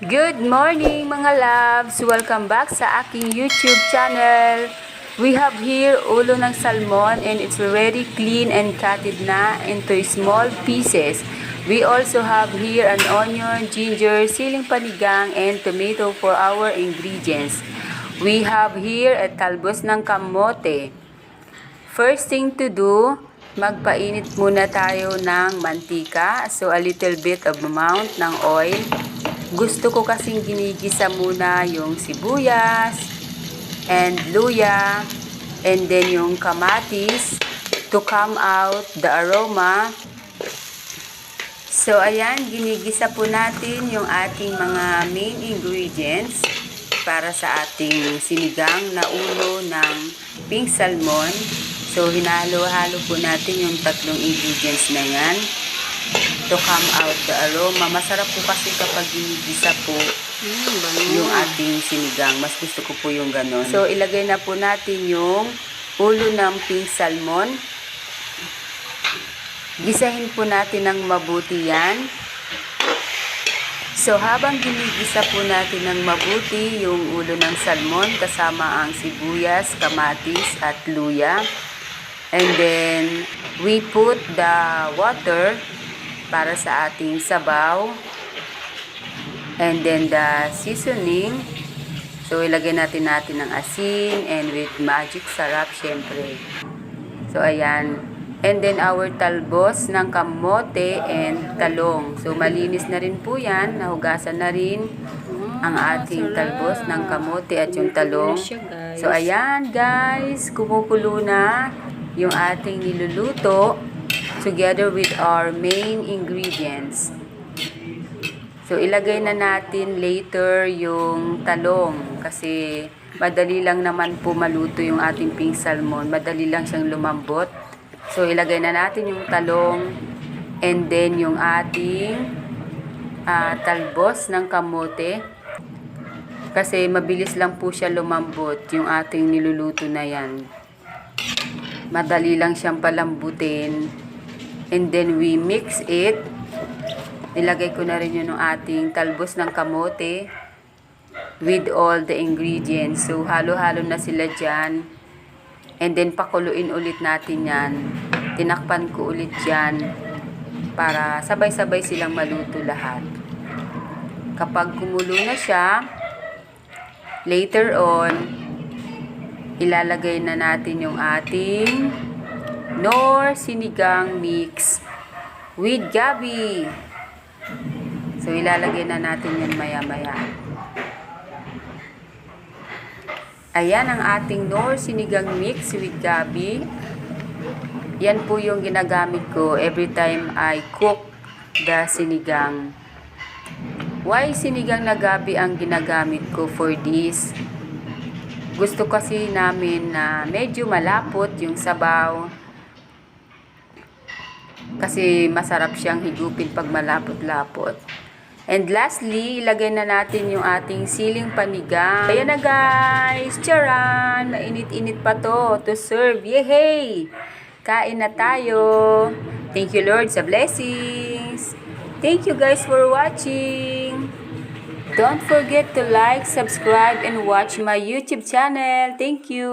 Good morning mga loves! Welcome back sa aking YouTube channel. We have here ulo ng salmon and it's already clean and cutted na into small pieces. We also have here an onion, ginger, siling panigang, and tomato for our ingredients. We have here a talbos ng kamote. First thing to do, magpainit muna tayo ng mantika. So a little bit of amount ng oil. Gusto ko kasing ginigisa muna yung sibuyas and luya and then yung kamatis to come out the aroma. So ayan, ginigisa po natin yung ating mga main ingredients para sa ating sinigang na ulo ng pink salmon. So hinalo-halo po natin yung tatlong ingredients na yan to come out the aroma. Masarap po kasi kapag ginigisa po yung ating sinigang. Mas gusto ko po yung ganon. So, ilagay na po natin yung ulo ng pink salmon. Gisahin po natin ng mabuti yan. So, habang ginigisa po natin ng mabuti yung ulo ng salmon, kasama ang sibuyas, kamatis, at luya. And then, we put the water para sa ating sabaw. And then the seasoning. So, ilagay natin ng asin and with magic sarap syempre. So, ayan. And then our talbos ng kamote and talong. So, malinis na rin po yan. Nahugasan na rin ang ating talbos ng kamote at yung talong. So, ayan guys. Kumukulo na yung ating niluluto together with our main ingredients. So, ilagay na natin later yung talong kasi madali lang naman po maluto yung ating pink salmon. Madali lang siyang lumambot. So, ilagay na natin yung talong and then yung ating talbos ng kamote kasi mabilis lang po siya lumambot yung ating niluluto na yan. Madali lang siyang palambutin. And then we mix it. Nilagay ko na rin yun ng ating talbos ng kamote with all the ingredients. So, halo-halo na sila dyan. And then, pakuluin ulit natin yan. Tinakpan ko ulit dyan para sabay-sabay silang maluto lahat. Kapag kumulo na siya, later on, ilalagay na natin yung ating Knorr sinigang mix with gabi. So, ilalagay na natin yan maya-maya. Ayan ang ating Knorr sinigang mix with gabi. Yan po yung ginagamit ko every time I cook the sinigang. Why sinigang na gabi ang ginagamit ko for this? Gusto kasi namin na medyo malapot yung sabaw. Kasi masarap siyang higupin pag malapot-lapot. And lastly, ilagay na natin yung ating siling panigang. Ayan na guys! Charan! Mainit-init pa to serve. Yehey! Kain na tayo! Thank you Lord sa blessings! Thank you guys for watching! Don't forget to like, subscribe, and watch my YouTube channel. Thank you!